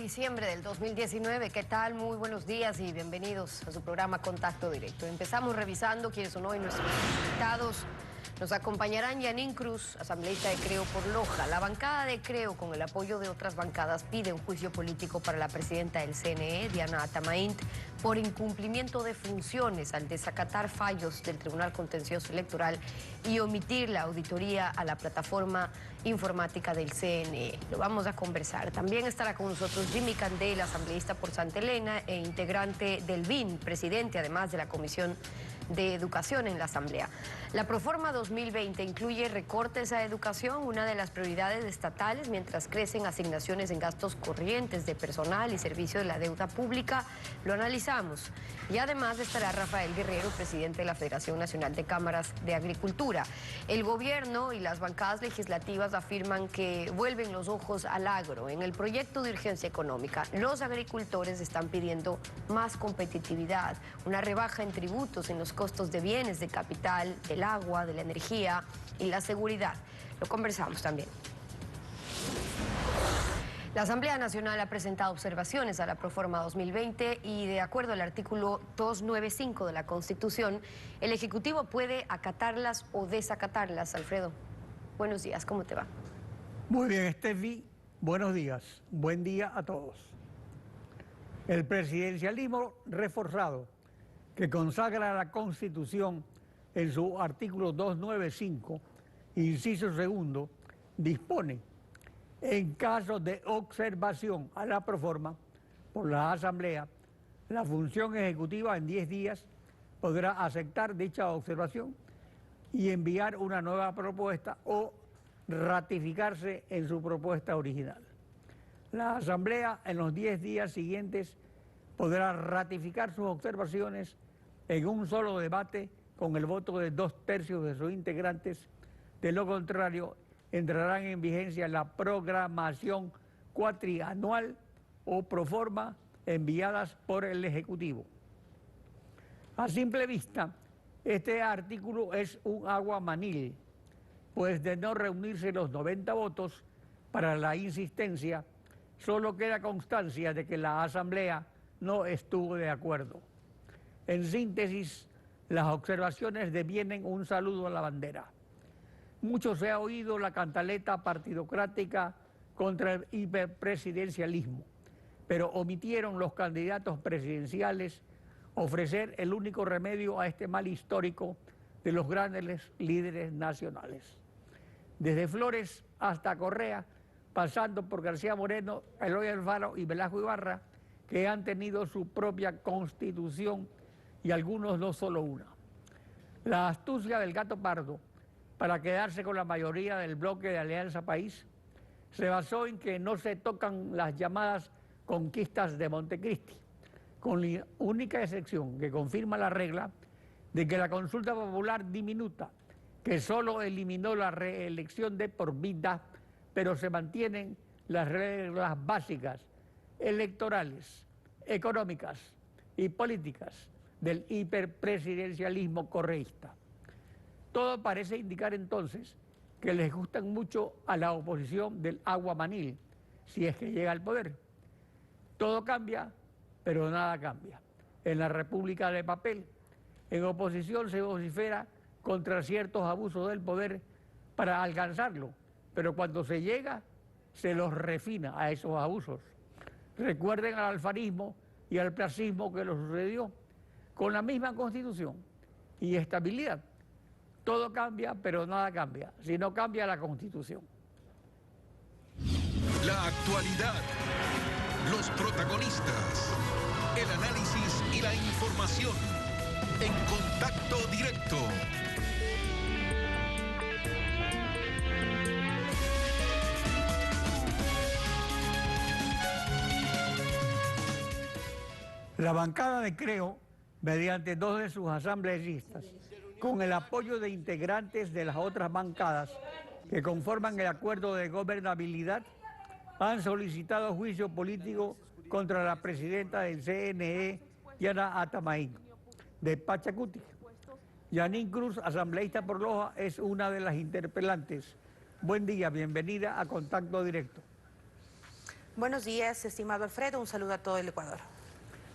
diciembre del 2019. ¿Qué tal? Muy buenos días y bienvenidos a su programa Contacto Directo. Empezamos revisando quiénes son hoy nuestros invitados. Nos acompañarán Yanín Cruz, asambleísta de Creo por Loja. La bancada de Creo, con el apoyo de otras bancadas, pide un juicio político para la presidenta del CNE, Diana Atamaín, por incumplimiento de funciones al desacatar fallos del Tribunal Contencioso Electoral y omitir la auditoría a la plataforma informática del CNE. Lo vamos a conversar. También estará con nosotros Jimmy Candela, asambleísta por Santa Elena e integrante del BIN, presidente además de la Comisión de Educación en la Asamblea. La Proforma 2020 incluye recortes a educación, una de las prioridades estatales, mientras crecen asignaciones en gastos corrientes de personal y servicio de la deuda pública. Lo analizamos. Y además estará Rafael Guerrero, presidente de la Federación Nacional de Cámaras de Agricultura. El gobierno y las bancadas legislativas afirman que vuelven los ojos al agro. En el proyecto de urgencia económica, los agricultores están pidiendo más competitividad, una rebaja en tributos en los costos de bienes, de capital, del agua, de la energía y la seguridad. Lo conversamos también. La Asamblea Nacional ha presentado observaciones a la Proforma 2020 y, de acuerdo al artículo 295 de la Constitución, el Ejecutivo puede acatarlas o desacatarlas. Alfredo, buenos días, ¿cómo te va? Muy bien, Estefi, buenos días, buen día a todos. El presidencialismo reforzado, que consagra la Constitución en su artículo 295, inciso segundo, dispone, en caso de observación a la Proforma por la Asamblea, la función ejecutiva en 10 días podrá aceptar dicha observación y enviar una nueva propuesta o ratificarse en su propuesta original. La Asamblea en los 10 días siguientes podrá ratificar sus observaciones en un solo debate con el voto de 2/3 de sus integrantes. De lo contrario, entrarán en vigencia la programación cuatrianual o proforma enviadas por el Ejecutivo. A simple vista, este artículo es un aguamanil, pues de no reunirse los 90 votos para la insistencia, solo queda constancia de que la Asamblea no estuvo de acuerdo. En síntesis, las observaciones devienen un saludo a la bandera. Mucho se ha oído la cantaleta partidocrática contra el hiperpresidencialismo, pero omitieron los candidatos presidenciales ofrecer el único remedio a este mal histórico de los grandes líderes nacionales. Desde Flores hasta Correa, pasando por García Moreno, Eloy Alfaro y Velasco Ibarra, que han tenido su propia constitución y algunos no solo una. La astucia del gato pardo para quedarse con la mayoría del bloque de Alianza País se basó en que no se tocan las llamadas conquistas de Montecristi, con la única excepción que confirma la regla de que la consulta popular diminuta, que solo eliminó la reelección de por vida, pero se mantienen las reglas básicas electorales, económicas y políticas del hiperpresidencialismo correísta. Todo parece indicar entonces que les gustan mucho a la oposición del aguamanil, si es que llega al poder. Todo cambia, pero nada cambia. En la República de papel, en oposición se vocifera contra ciertos abusos del poder para alcanzarlo, pero cuando se llega, se los refina a esos abusos. Recuerden al alfarismo y al placismo que lo sucedió con la misma Constitución y estabilidad. Todo cambia, pero nada cambia, si no cambia la Constitución. La actualidad, los protagonistas, el análisis y la información en Contacto Directo. La bancada de Creo, mediante 2 de sus asambleístas, con el apoyo de integrantes de las otras bancadas que conforman el acuerdo de gobernabilidad, han solicitado juicio político contra la presidenta del CNE, Diana Atamaín, de Pachacuti. Yanín Cruz, asambleísta por Loja, es una de las interpelantes. Buen día, bienvenida a Contacto Directo. Buenos días, estimado Alfredo. Un saludo a todo el Ecuador.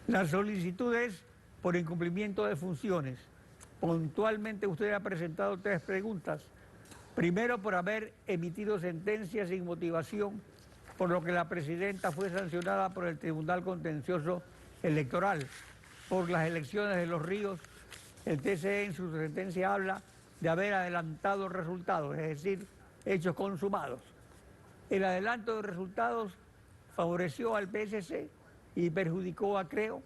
La solicitud es por incumplimiento de funciones. Puntualmente usted ha presentado 3 preguntas. Primero, por haber emitido sentencias sin motivación, por lo que la presidenta fue sancionada por el Tribunal Contencioso Electoral. Por las elecciones de Los Ríos, el TCE en su sentencia habla de haber adelantado resultados, es decir, hechos consumados. El adelanto de resultados favoreció al PSC y perjudicó a Creo.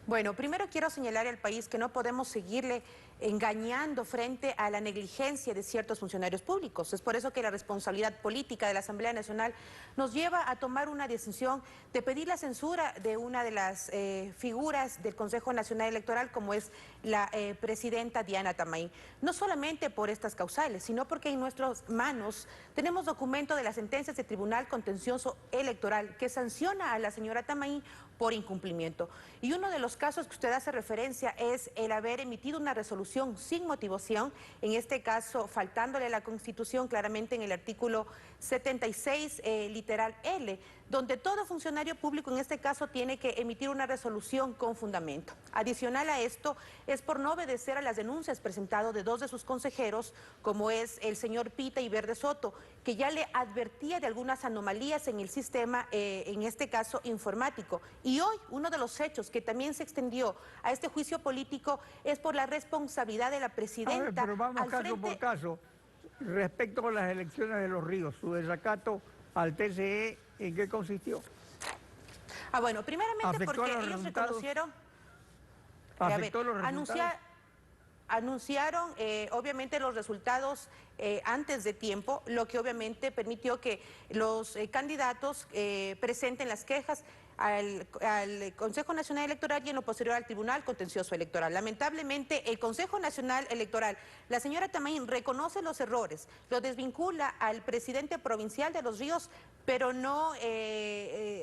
Bueno, primero quiero señalar al país que no podemos seguirle engañando frente a la negligencia de ciertos funcionarios públicos. Es por eso que la responsabilidad política de la Asamblea Nacional nos lleva a tomar una decisión de pedir la censura de una de las figuras del Consejo Nacional Electoral, como es la presidenta Diana Tamaín. No solamente por estas causales, sino porque en nuestras manos tenemos documento de las sentencias del Tribunal Contencioso Electoral que sanciona a la señora Tamaín por incumplimiento. Y uno de los casos que usted hace referencia es el haber emitido una resolución sin motivación, en este caso faltándole a la Constitución claramente en el artículo 76, literal L, donde todo funcionario público en este caso tiene que emitir una resolución con fundamento. Adicional a esto, es por no obedecer a las denuncias presentadas de 2 de sus consejeros, como es el señor Pita y Verde Soto, que ya le advertía de algunas anomalías en el sistema, en este caso informático. Y hoy, uno de los hechos que también se extendió a este juicio político es por la responsabilidad de la presidenta. A ver, pero vamos caso por caso. Respecto a las elecciones de Los Ríos, su desacato al TCE, ¿en qué consistió? Bueno, primeramente porque ellos reconocieron... ¿Afectó los resultados? Anunciaron obviamente los resultados antes de tiempo, lo que obviamente permitió que los candidatos presenten las quejas al Consejo Nacional Electoral y en lo posterior al Tribunal Contencioso Electoral. Lamentablemente, el Consejo Nacional Electoral, la señora Tamaín reconoce los errores, lo desvincula al presidente provincial de Los Ríos, pero no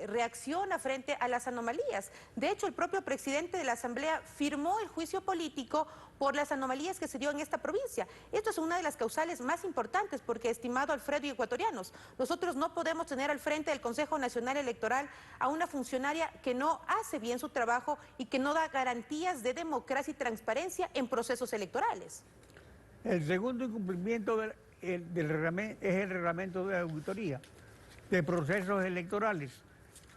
reacciona frente a las anomalías. De hecho, el propio presidente de la Asamblea firmó el juicio político por las anomalías que se dio en esta provincia. Esto es una de las causales más importantes porque, estimado Alfredo y ecuatorianos, nosotros no podemos tener al frente del Consejo Nacional Electoral a una funcionaria que no hace bien su trabajo y que no da garantías de democracia y transparencia en procesos electorales. El segundo incumplimiento del reglamento es el reglamento de auditoría de procesos electorales.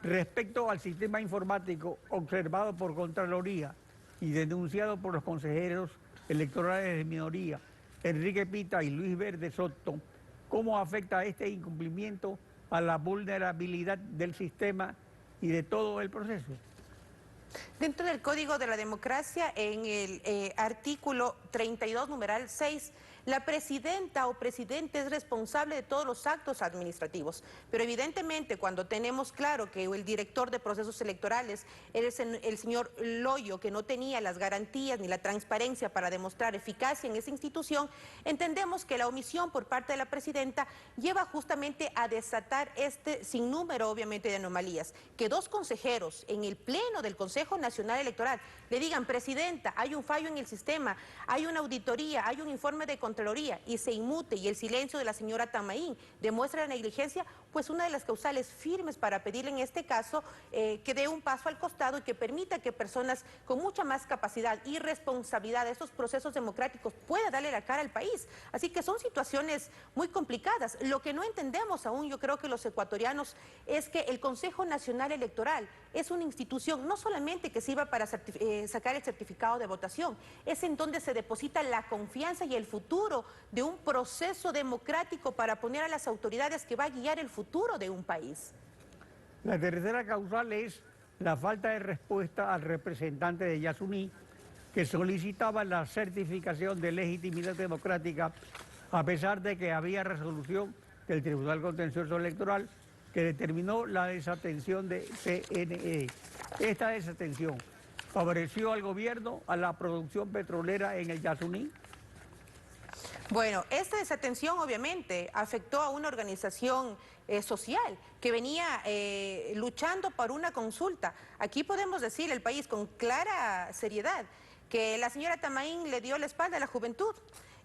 Respecto al sistema informático observado por Contraloría y denunciado por los consejeros electorales de minoría, Enrique Pita y Luis Verde Soto, ¿cómo afecta este incumplimiento a la vulnerabilidad del sistema y de todo el proceso? Dentro del Código de la Democracia, en el artículo 32, numeral 6, la presidenta o presidente es responsable de todos los actos administrativos, pero evidentemente cuando tenemos claro que el director de procesos electorales es el señor Loyo, que no tenía las garantías ni la transparencia para demostrar eficacia en esa institución, entendemos que la omisión por parte de la presidenta lleva justamente a desatar este sinnúmero obviamente de anomalías. Que 2 consejeros en el pleno del Consejo Nacional Electoral le digan: presidenta, hay un fallo en el sistema, hay una auditoría, hay un informe de Contraloría, y se inmute, y el silencio de la señora Tamaín demuestra la negligencia, pues una de las causales firmes para pedirle en este caso que dé un paso al costado y que permita que personas con mucha más capacidad y responsabilidad de estos procesos democráticos puedan darle la cara al país. Así que son situaciones muy complicadas. Lo que no entendemos aún, yo creo que los ecuatorianos, es que el Consejo Nacional Electoral es una institución no solamente que sirva para sacar el certificado de votación, es en donde se deposita la confianza y el futuro de un proceso democrático para poner a las autoridades que va a guiar el futuro de un país. La tercera causal es la falta de respuesta al representante de Yasuní, que solicitaba la certificación de legitimidad democrática, a pesar de que había resolución del Tribunal Contencioso Electoral que determinó la desatención de CNE. Esta desatención favoreció al gobierno, a la producción petrolera en el Yasuní. Bueno, esta desatención obviamente afectó a una organización social que venía luchando por una consulta. Aquí podemos decir el país con clara seriedad que la señora Tamaín le dio la espalda a la juventud.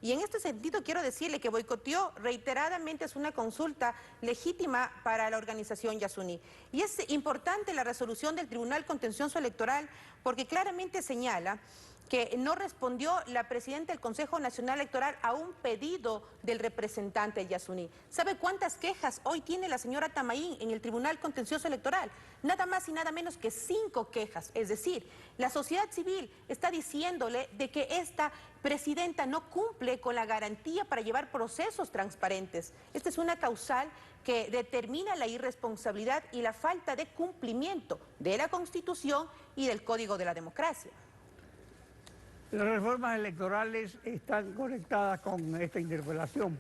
Y en este sentido quiero decirle que boicoteó reiteradamente es una consulta legítima para la organización Yasuní. Y es importante la resolución del Tribunal Contencioso Electoral porque claramente señala que no respondió la presidenta del Consejo Nacional Electoral a un pedido del representante Yasuní. ¿Sabe cuántas quejas hoy tiene la señora Tamaín en el Tribunal Contencioso Electoral? Nada más y nada menos que 5 quejas. Es decir, la sociedad civil está diciéndole de que esta presidenta no cumple con la garantía para llevar procesos transparentes. Esta es una causal que determina la irresponsabilidad y la falta de cumplimiento de la Constitución y del Código de la Democracia. Las reformas electorales están conectadas con esta interpelación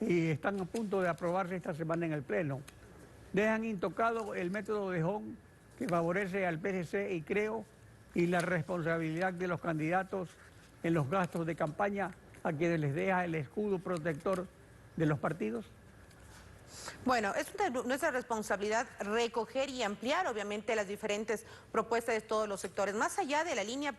y están a punto de aprobarse esta semana en el Pleno. Dejan intocado el método de Hong que favorece al PSC y Creo y la responsabilidad de los candidatos en los gastos de campaña a quienes les deja el escudo protector de los partidos. Bueno, es nuestra responsabilidad recoger y ampliar, obviamente, las diferentes propuestas de todos los sectores. Más allá de la línea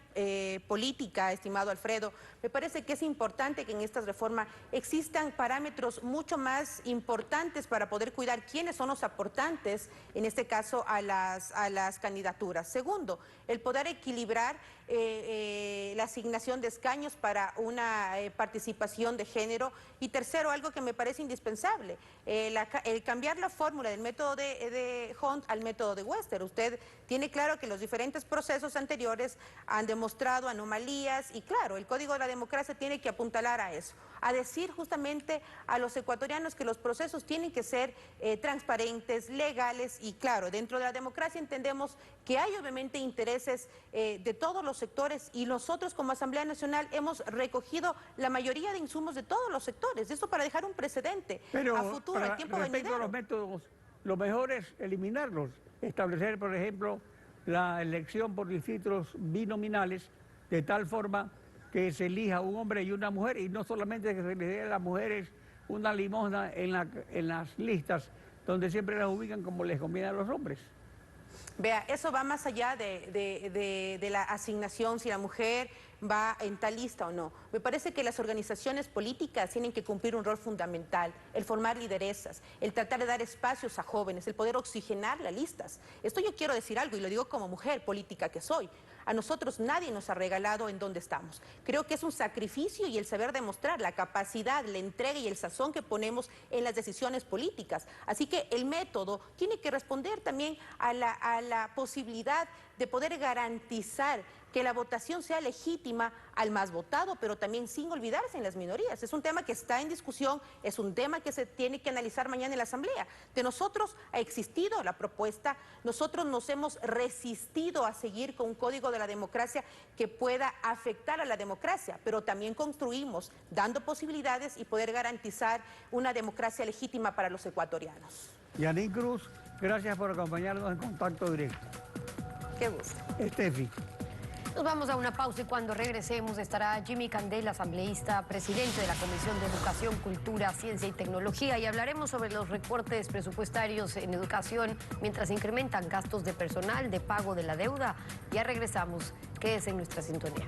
política, estimado Alfredo, me parece que es importante que en esta reforma existan parámetros mucho más importantes para poder cuidar quiénes son los aportantes, en este caso, a las candidaturas. Segundo, el poder equilibrar la asignación de escaños para una participación de género. Y tercero, algo que me parece indispensable, el cambiar la fórmula del método de Hunt al método de Wester. Usted tiene claro que los diferentes procesos anteriores han demostrado anomalías y claro, el Código de la Democracia tiene que apuntalar a eso, a decir justamente a los ecuatorianos que los procesos tienen que ser transparentes, legales y claro, dentro de la democracia entendemos que hay obviamente intereses de todos los sectores y nosotros como Asamblea Nacional hemos recogido la mayoría de insumos de todos los sectores, esto para dejar un precedente a futuro, al tiempo venidero. Respecto a los métodos, lo mejor es eliminarlos, establecer, por ejemplo, la elección por distritos binominales, de tal forma que se elija un hombre y una mujer, y no solamente que se les dé a las mujeres una limosna en las listas, donde siempre las ubican como les conviene a los hombres. Vea, eso va más allá de la asignación, si la mujer va en tal lista o no. Me parece que las organizaciones políticas tienen que cumplir un rol fundamental, el formar lideresas, el tratar de dar espacios a jóvenes, el poder oxigenar las listas. Esto yo quiero decir algo y lo digo como mujer política que soy. A nosotros nadie nos ha regalado en dónde estamos. Creo que es un sacrificio y el saber demostrar la capacidad, la entrega y el sazón que ponemos en las decisiones políticas. Así que el método tiene que responder también a la posibilidad de poder garantizar que la votación sea legítima al más votado, pero también sin olvidarse en las minorías. Es un tema que está en discusión, es un tema que se tiene que analizar mañana en la Asamblea. De nosotros ha existido la propuesta, nosotros nos hemos resistido a seguir con un código de la democracia que pueda afectar a la democracia, pero también construimos dando posibilidades y poder garantizar una democracia legítima para los ecuatorianos. Yanín Cruz, gracias por acompañarnos en Contacto Directo. Qué gusto. Estefi. Nos vamos a una pausa y cuando regresemos estará Jimmy Candela, asambleísta, presidente de la Comisión de Educación, Cultura, Ciencia y Tecnología, y hablaremos sobre los recortes presupuestarios en educación mientras incrementan gastos de personal, de pago de la deuda. Ya regresamos. Quédese en nuestra sintonía.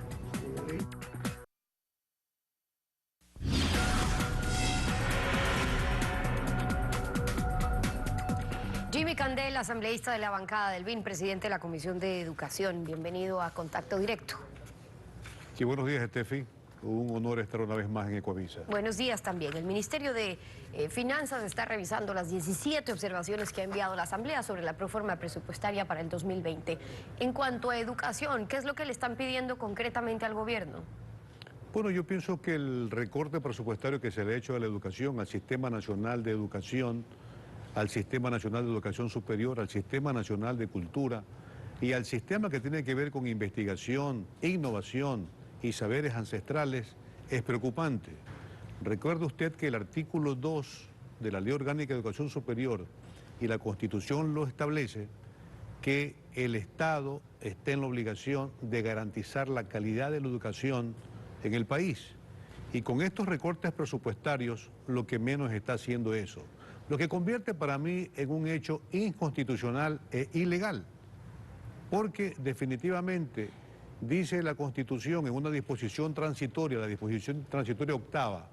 Jimmy Candela, asambleísta de la bancada del BIN, presidente de la Comisión de Educación. Bienvenido a Contacto Directo. Sí, buenos días, Estefi. Un honor estar una vez más en Ecuavisa. Buenos días también. El Ministerio de Finanzas está revisando las 17 observaciones que ha enviado la Asamblea sobre la proforma presupuestaria para el 2020. En cuanto a educación, ¿qué es lo que le están pidiendo concretamente al gobierno? Bueno, yo pienso que el recorte presupuestario que se le ha hecho a la educación, al Sistema Nacional de Educación, al Sistema Nacional de Educación Superior, al Sistema Nacional de Cultura y al sistema que tiene que ver con investigación, innovación y saberes ancestrales, es preocupante. Recuerde usted que el artículo 2 de la Ley Orgánica de Educación Superior y la Constitución lo establece, que el Estado esté en la obligación de garantizar la calidad de la educación en el país. Y con estos recortes presupuestarios, lo que menos está haciendo eso. Lo que convierte para mí en un hecho inconstitucional e ilegal, porque definitivamente dice la Constitución en una disposición transitoria, la disposición transitoria octava,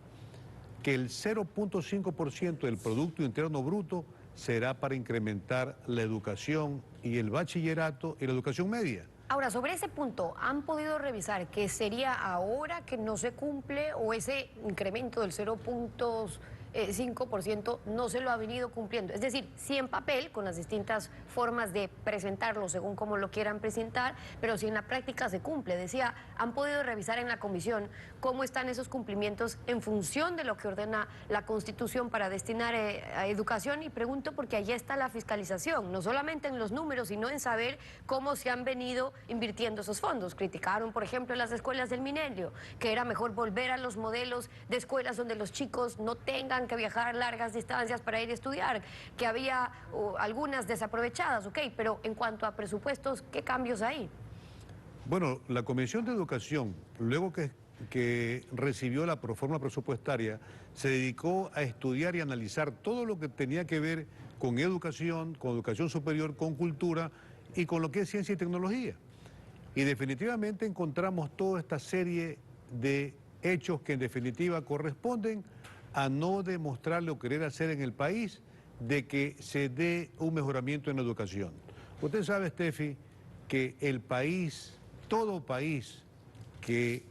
que el 0.5% del Producto Interno Bruto será para incrementar la educación y el bachillerato y la educación media. Ahora, sobre ese punto, ¿han podido revisar que sería ahora que no se cumple o ese incremento del 0.5% no se lo ha venido cumpliendo? Es decir, sí en papel, con las distintas formas de presentarlo según como lo quieran presentar, pero si en la práctica se cumple. Decía, ¿han podido revisar en la comisión cómo están esos cumplimientos en función de lo que ordena la Constitución para destinar a educación? Y pregunto porque allí está la fiscalización, no solamente en los números, sino en saber cómo se han venido invirtiendo esos fondos. Criticaron, por ejemplo, las escuelas del Minerio, que era mejor volver a los modelos de escuelas donde los chicos no tengan que viajar largas distancias para ir a estudiar, que había algunas desaprovechadas, ok, pero en cuanto a presupuestos, ¿qué cambios hay? Bueno, la Comisión de Educación, luego que recibió la proforma presupuestaria, se dedicó a estudiar y analizar todo lo que tenía que ver con educación superior, con cultura y con lo que es ciencia y tecnología. Y definitivamente encontramos toda esta serie de hechos que en definitiva corresponden a no demostrarle o querer hacer en el país de que se dé un mejoramiento en la educación. Usted sabe, Steffi, que el país, todo país que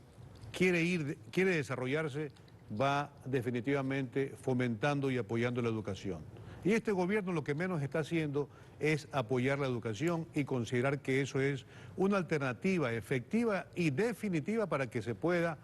quiere desarrollarse, va definitivamente fomentando y apoyando la educación. Y este gobierno lo que menos está haciendo es apoyar la educación y considerar que eso es una alternativa efectiva y definitiva para que se pueda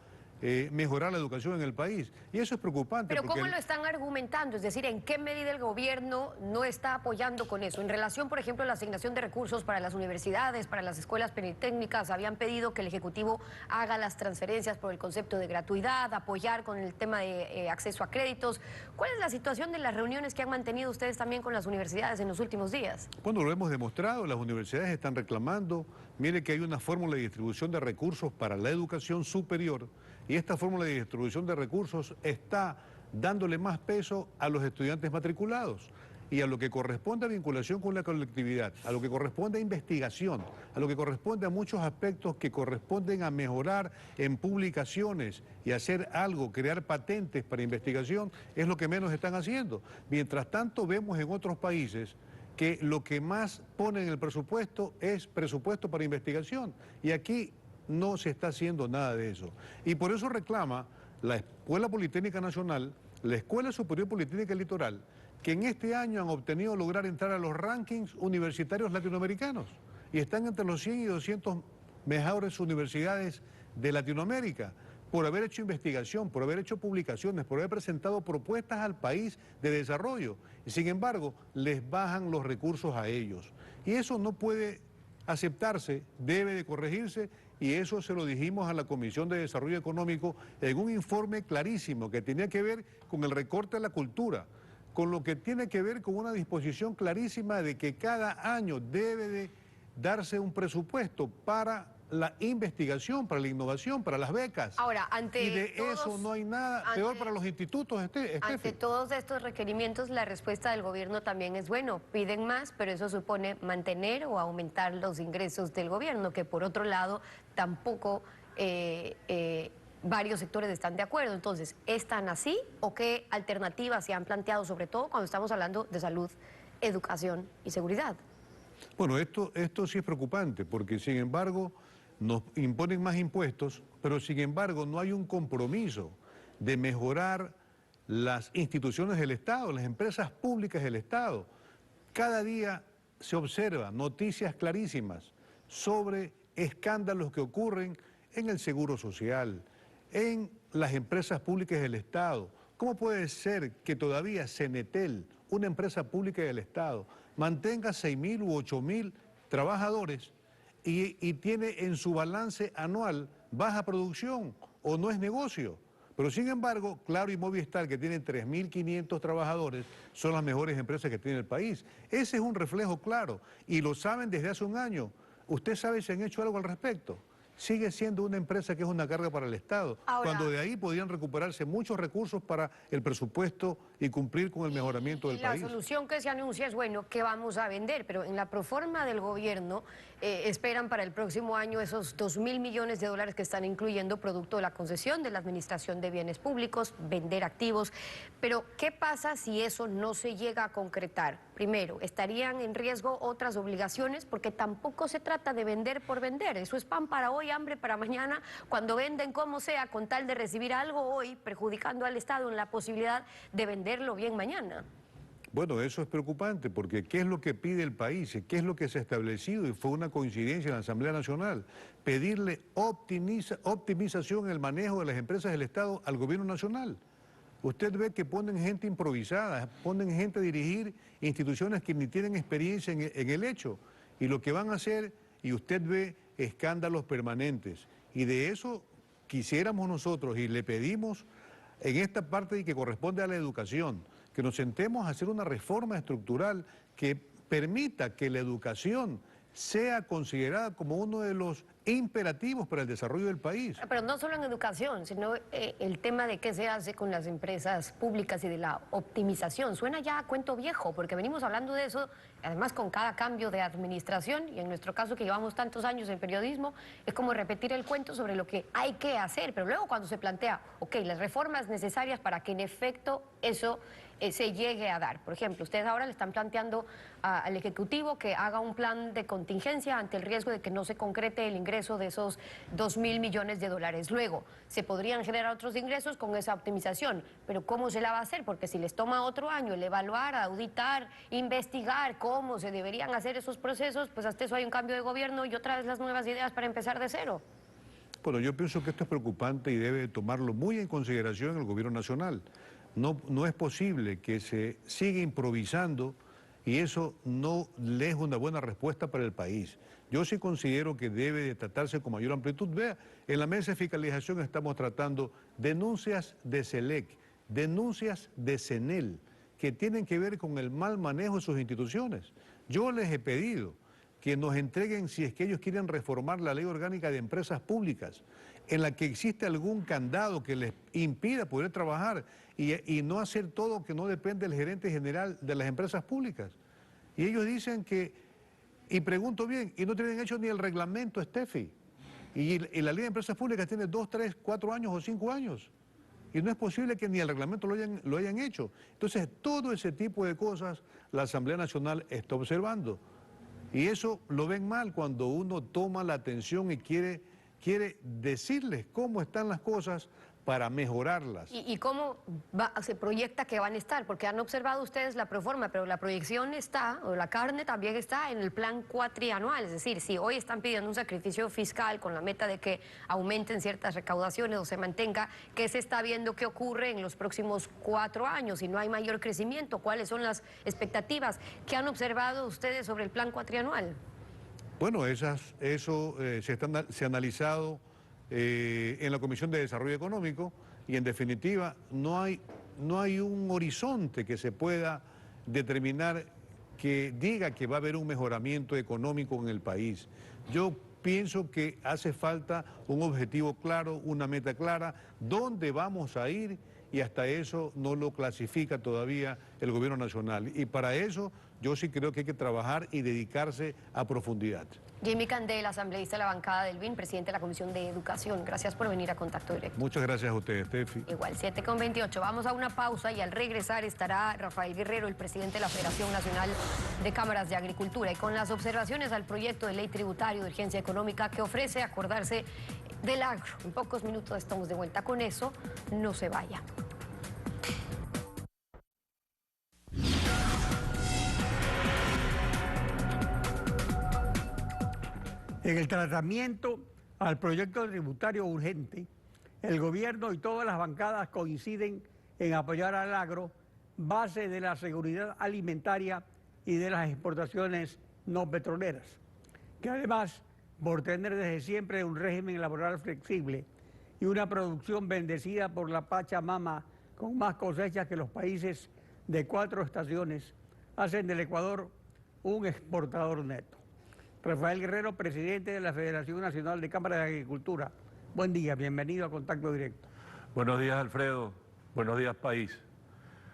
mejorar la educación en el país. Y eso es preocupante. Pero ¿cómo lo están argumentando? Es decir, ¿en qué medida el gobierno no está apoyando con eso? En relación, por ejemplo, a la asignación de recursos para las universidades, para las escuelas politécnicas, habían pedido que el Ejecutivo haga las transferencias por el concepto de gratuidad, apoyar con el tema de acceso a créditos. ¿Cuál es la situación de las reuniones que han mantenido ustedes también con las universidades en los últimos días? Bueno, lo hemos demostrado, las universidades están reclamando. Mire que hay una fórmula de distribución de recursos para la educación superior y esta fórmula de distribución de recursos está dándole más peso a los estudiantes matriculados y a lo que corresponde a vinculación con la colectividad, a lo que corresponde a investigación, a lo que corresponde a muchos aspectos que corresponden a mejorar en publicaciones y hacer algo, crear patentes para investigación, es lo que menos están haciendo. Mientras tanto, vemos en otros países que lo que más ponen en el presupuesto es presupuesto para investigación. Y aquí no se está haciendo nada de eso. Y por eso reclama la Escuela Politécnica Nacional, la Escuela Superior Politécnica Litoral, que en este año han obtenido lograr entrar a los rankings universitarios latinoamericanos. Y están entre los 100 y 200 mejores universidades de Latinoamérica, por haber hecho investigación, por haber hecho publicaciones, por haber presentado propuestas al país de desarrollo. Y sin embargo, les bajan los recursos a ellos. Y eso no puede aceptarse, debe de corregirse, y eso se lo dijimos a la Comisión de Desarrollo Económico en un informe clarísimo que tenía que ver con el recorte de la cultura, con lo que tiene que ver con una disposición clarísima de que cada año debe de darse un presupuesto para la investigación, para la innovación, para las becas. Ahora, ante y de eso no hay nada peor para los institutos, Ante todos estos requerimientos, la respuesta del gobierno también es, bueno, piden más, pero eso supone mantener o aumentar los ingresos del gobierno, que por otro lado tampoco varios sectores están de acuerdo. Entonces, ¿es tan así o qué alternativas se han planteado, sobre todo cuando estamos hablando de salud, educación y seguridad? Bueno, esto sí es preocupante, porque sin embargo nos imponen más impuestos, pero sin embargo no hay un compromiso de mejorar las instituciones del Estado, las empresas públicas del Estado. Cada día se observan noticias clarísimas sobre escándalos que ocurren en el Seguro Social, en las empresas públicas del Estado. ¿Cómo puede ser que todavía Cenetel, una empresa pública del Estado, mantenga 6.000 u 8.000 trabajadores y tiene en su balance anual baja producción o no es negocio? Pero sin embargo, Claro y Movistar, que tienen 3.500 trabajadores, son las mejores empresas que tiene el país. Ese es un reflejo claro y lo saben desde hace un año. ¿Usted sabe si han hecho algo al respecto? sigue siendo una empresa que es una carga para el Estado, Ahora, cuando de ahí podrían recuperarse muchos recursos para el presupuesto y cumplir con el mejoramiento del país. La solución que se anuncia es, bueno, que vamos a vender, pero en la proforma del gobierno esperan para el próximo año esos 2.000 millones de dólares que están incluyendo producto de la concesión de la Administración de Bienes Públicos, vender activos. Pero, ¿qué pasa si eso no se llega a concretar? Primero, ¿estarían en riesgo otras obligaciones? Porque tampoco se trata de vender por vender. Eso es pan para hoy, hambre para mañana. Cuando venden como sea, con tal de recibir algo hoy, perjudicando al Estado en la posibilidad de venderlo bien mañana. Bueno, eso es preocupante, porque ¿qué es lo que pide el país? ¿Qué es lo que se ha establecido? Y fue una coincidencia en la Asamblea Nacional. Pedirle optimización en el manejo de las empresas del Estado al gobierno nacional. Usted ve que ponen gente improvisada, ponen gente a dirigir instituciones que ni tienen experiencia en el hecho. Y lo que van a hacer, y usted ve escándalos permanentes. Y de eso quisiéramos nosotros, y le pedimos en esta parte que corresponde a la educación, que nos sentemos a hacer una reforma estructural que permita que la educación sea considerada como uno de los imperativos para el desarrollo del país. Pero no solo en educación, sino el tema de qué se hace con las empresas públicas y de la optimización. Suena ya a cuento viejo, porque venimos hablando de eso, además con cada cambio de administración, y en nuestro caso que llevamos tantos años en periodismo, es como repetir el cuento sobre lo que hay que hacer, pero luego cuando se plantea, ok, las reformas necesarias para que en efecto eso se llegue a dar. Por ejemplo, ustedes ahora le están planteando al Ejecutivo que haga un plan de contingencia ante el riesgo de que no se concrete el ingreso de esos 2.000 millones de dólares. Luego, se podrían generar otros ingresos con esa optimización, pero ¿cómo se la va a hacer? Porque si les toma otro año el evaluar, auditar, investigar cómo se deberían hacer esos procesos, pues hasta eso hay un cambio de gobierno y otra vez las nuevas ideas para empezar de cero. Bueno, yo pienso que esto es preocupante y debe tomarlo muy en consideración el gobierno nacional. No es posible que se siga improvisando y eso no le es una buena respuesta para el país. Yo sí considero que debe de tratarse con mayor amplitud. Vea, en la mesa de fiscalización estamos tratando denuncias de SELEC, denuncias de CENEL, que tienen que ver con el mal manejo de sus instituciones. Yo les he pedido que nos entreguen, si es que ellos quieren reformar la ley orgánica de empresas públicas, en la que existe algún candado que les impida poder trabajar y no hacer todo que no depende del gerente general de las empresas públicas. Y ellos dicen que, y pregunto bien, y no tienen hecho ni el reglamento, Steffi. Y la ley de empresas públicas tiene 2, 3, 4 años o 5 años. Y no es posible que ni el reglamento lo hayan hecho. Entonces, todo ese tipo de cosas la Asamblea Nacional está observando. Y eso lo ven mal cuando uno toma la atención y quiere decirles cómo están las cosas para mejorarlas. ¿Y cómo se proyecta que van a estar? Porque han observado ustedes la proforma, pero la proyección está, o la carne también está en el plan cuatrianual. Es decir, si hoy están pidiendo un sacrificio fiscal con la meta de que aumenten ciertas recaudaciones o se mantenga, ¿qué se está viendo que ocurre en los próximos 4 años? Si no hay mayor crecimiento, ¿cuáles son las expectativas? ¿Qué han observado ustedes sobre el plan cuatrianual? Bueno, eso se ha analizado en la Comisión de Desarrollo Económico y en definitiva no hay un horizonte que se pueda determinar que diga que va a haber un mejoramiento económico en el país. Yo pienso que hace falta un objetivo claro, una meta clara, dónde vamos a ir y hasta eso no lo clasifica todavía el gobierno nacional. Y para eso yo sí creo que hay que trabajar y dedicarse a profundidad. Jimmy Candela, asambleísta de la bancada del BIN, presidente de la Comisión de Educación. Gracias por venir a Contacto Directo. Muchas gracias a ustedes, Steffi. Igual, 7:28. Vamos a una pausa y al regresar estará Rafael Guerrero, el presidente de la Federación Nacional de Cámaras de Agricultura, y con las observaciones al proyecto de ley tributario de urgencia económica que ofrece acordarse del agro. En pocos minutos estamos de vuelta con eso. No se vaya. En el tratamiento al proyecto tributario urgente, el gobierno y todas las bancadas coinciden en apoyar al agro, base de la seguridad alimentaria y de las exportaciones no petroleras, que además, por tener desde siempre un régimen laboral flexible y una producción bendecida por la Pachamama con más cosechas que los países de 4 estaciones, hacen del Ecuador un exportador neto. Rafael Guerrero, presidente de la Federación Nacional de Cámaras de Agricultura. Buen día, bienvenido a Contacto Directo. Buenos días, Alfredo. Buenos días, país.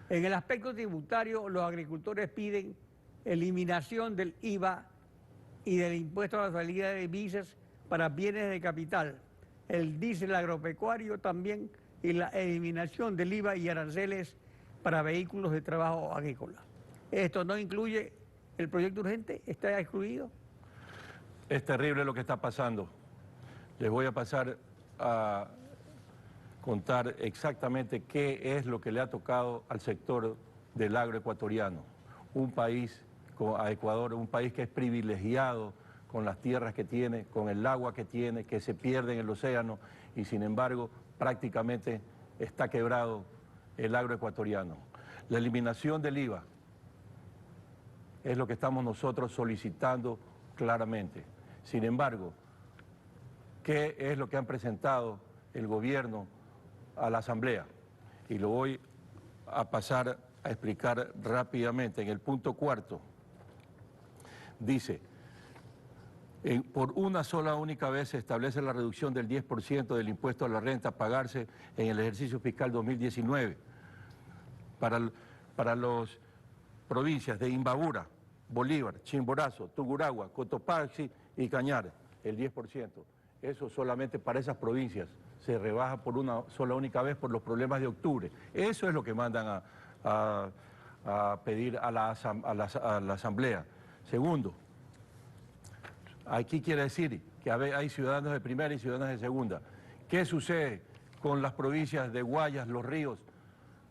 En el aspecto tributario, los agricultores piden eliminación del IVA y del impuesto a la salida de divisas para bienes de capital, el diésel agropecuario también y la eliminación del IVA y aranceles para vehículos de trabajo agrícola. ¿Esto no incluye el proyecto urgente? ¿Está excluido? Es terrible lo que está pasando. Les voy a pasar a contar exactamente qué es lo que le ha tocado al sector del agroecuatoriano. Un país, a Ecuador, un país que es privilegiado con las tierras que tiene, con el agua que tiene, que se pierde en el océano y sin embargo prácticamente está quebrado el agroecuatoriano. La eliminación del IVA es lo que estamos nosotros solicitando claramente. Sin embargo, ¿qué es lo que han presentado el gobierno a la Asamblea? Y lo voy a pasar a explicar rápidamente. En el punto 4 dice: por una sola única vez se establece la reducción del 10% del impuesto a la renta a pagarse en el ejercicio fiscal 2019 para las provincias de Imbabura, Bolívar, Chimborazo, Tungurahua, Cotopaxi y Cañar, el 10%. Eso solamente para esas provincias se rebaja por una sola única vez por los problemas de octubre. Eso es lo que mandan a pedir a la Asamblea. Segundo, aquí quiere decir que hay ciudadanos de primera y ciudadanos de segunda. ¿Qué sucede con las provincias de Guayas, Los Ríos,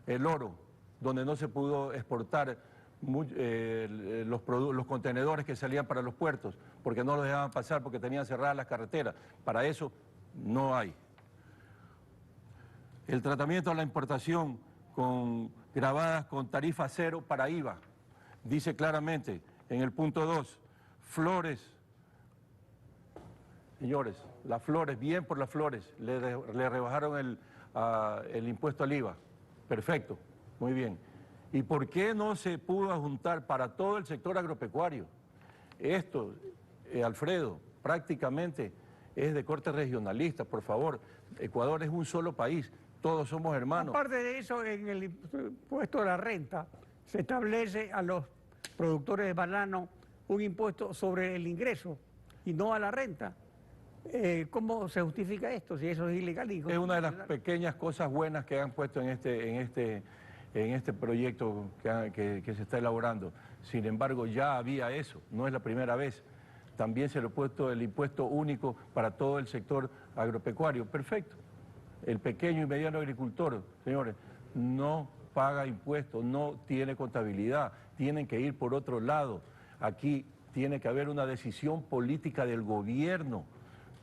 El Oro, donde no se pudo exportar los contenedores que salían para los puertos, porque no los dejaban pasar, porque tenían cerradas las carreteras? Para eso no hay. El tratamiento a la importación grabadas con tarifa cero para IVA. Dice claramente en el punto 2, flores. Señores, las flores, bien por las flores, le rebajaron el impuesto al IVA. Perfecto, muy bien. ¿Y por qué no se pudo juntar para todo el sector agropecuario? Esto, Alfredo, prácticamente es de corte regionalista, por favor. Ecuador es un solo país, todos somos hermanos. Aparte de eso, en el impuesto a la renta se establece a los productores de banano un impuesto sobre el ingreso y no a la renta. ¿Cómo se justifica esto si eso es ilegal? Es una de las pequeñas cosas buenas que han puesto en este proyecto que se está elaborando. Sin embargo, ya había eso, no es la primera vez. También se le ha puesto el impuesto único para todo el sector agropecuario. Perfecto. El pequeño y mediano agricultor, señores, no paga impuestos, no tiene contabilidad, tienen que ir por otro lado. Aquí tiene que haber una decisión política del gobierno,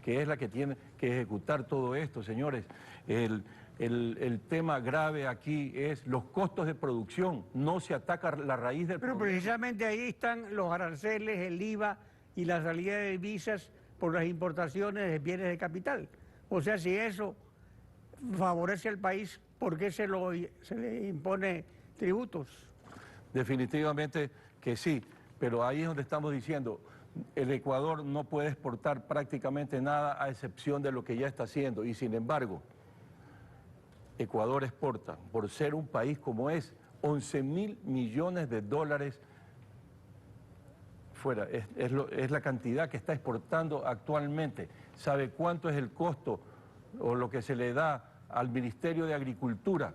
que es la que tiene que ejecutar todo esto, señores. El tema grave aquí es los costos de producción, no se ataca la raíz del problema. Pero precisamente ahí están los aranceles, el IVA y la salida de divisas por las importaciones de bienes de capital. O sea, si eso favorece al país, ¿por qué se le impone tributos? Definitivamente que sí, pero ahí es donde estamos diciendo: el Ecuador no puede exportar prácticamente nada a excepción de lo que ya está haciendo, y sin embargo, Ecuador exporta, por ser un país como es, 11.000 millones de dólares fuera. Es la cantidad que está exportando actualmente. ¿Sabe cuánto es el costo o lo que se le da al Ministerio de Agricultura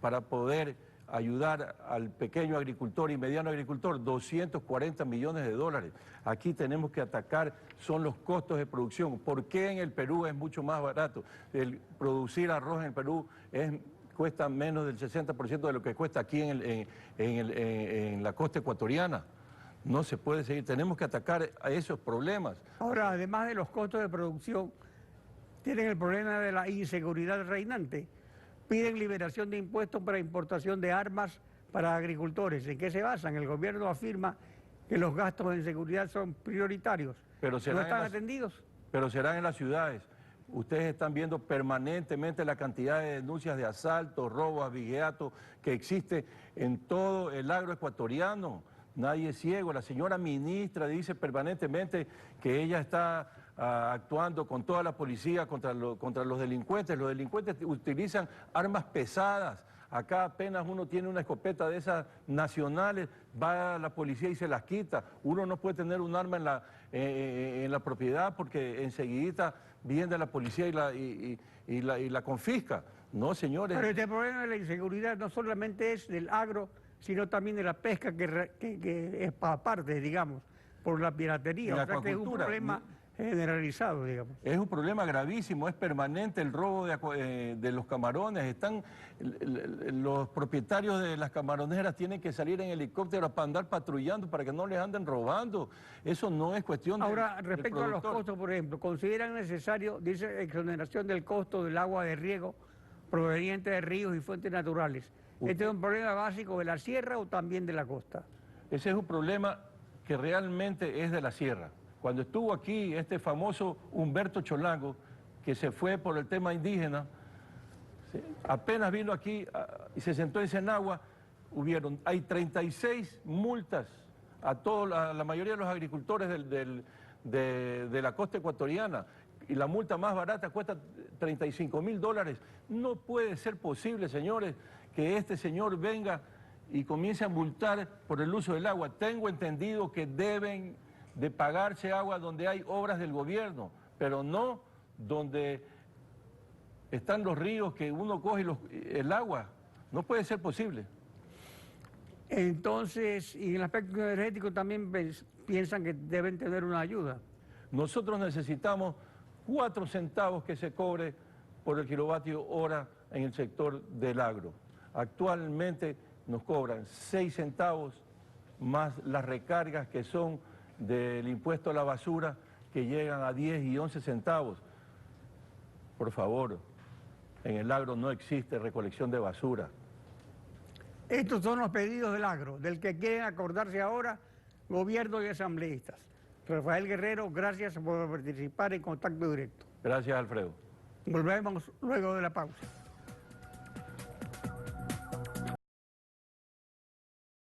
para poder ayudar al pequeño agricultor y mediano agricultor? 240 millones de dólares. Aquí tenemos que atacar, son los costos de producción. ¿Por qué en el Perú es mucho más barato? El producir arroz en el Perú cuesta menos del 60% de lo que cuesta aquí en la costa ecuatoriana. No se puede seguir, tenemos que atacar a esos problemas. Ahora, además de los costos de producción, tienen el problema de la inseguridad reinante. Piden liberación de impuestos para importación de armas para agricultores. ¿En qué se basan? El gobierno afirma que los gastos en seguridad son prioritarios. Pero ¿No están atendidos? Pero serán en las ciudades. Ustedes están viendo permanentemente la cantidad de denuncias de asalto, robo, abigeato que existe en todo el agroecuatoriano. nadie es ciego. La señora ministra dice permanentemente que ella está actuando con toda la policía contra los delincuentes. Los delincuentes utilizan armas pesadas. Acá apenas uno tiene una escopeta de esas nacionales, va a la policía y se las quita. Uno no puede tener un arma en la propiedad porque enseguidita viene la policía y la confisca. No, señores. Pero este problema de la inseguridad no solamente es del agro, sino también de la pesca que es aparte, digamos, por la piratería. La o sea que es un problema generalizado, digamos. Es un problema gravísimo, es permanente el robo de los camarones. Los propietarios de las camaroneras tienen que salir en helicóptero para andar patrullando para que no les anden robando. Eso no es cuestión de... Ahora, respecto a los costos, por ejemplo, ¿consideran necesario, dice, exoneración del costo del agua de riego proveniente de ríos y fuentes naturales? ¿Este es un problema básico de la sierra o también de la costa? Ese es un problema que realmente es de la sierra. Cuando estuvo aquí este famoso Humberto Cholango, que se fue por el tema indígena, apenas vino aquí y se sentó en Senagua, hay 36 multas a la mayoría de los agricultores de la costa ecuatoriana, y la multa más barata cuesta $35.000. No puede ser posible, señores, que este señor venga y comience a multar por el uso del agua. Tengo entendido que deben de pagarse agua donde hay obras del gobierno, pero no donde están los ríos que uno coge el agua. No puede ser posible. Entonces, y en el aspecto energético también piensan que deben tener una ayuda. Nosotros necesitamos 4 centavos que se cobre por el kilovatio hora en el sector del agro. Actualmente nos cobran 6 centavos más las recargas que son del impuesto a la basura, que llegan a 10 y 11 centavos. Por favor, en el agro no existe recolección de basura. Estos son los pedidos del agro, del que quieren acordarse ahora gobierno y asambleístas. Rafael Guerrero, gracias por participar en Contacto Directo. Gracias, Alfredo. Volvemos luego de la pausa.